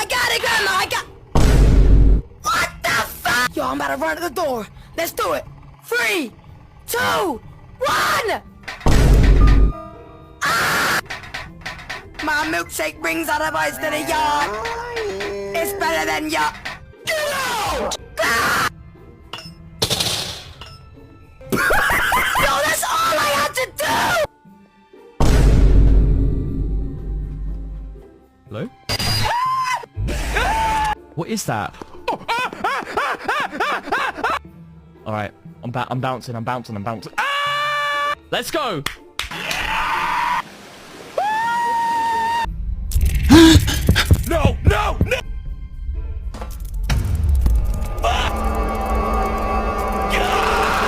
got it, Grandma! I got... What the fuck? Yo, I'm about to run to the door. Let's do it. 3, 2, 1! Ah! My milkshake brings all the boys to the yard. It's better than your... Get out! Ah! Yo, that's all I had to do! Hello? What is that? Alright, I'm bouncing. Ah! Let's go!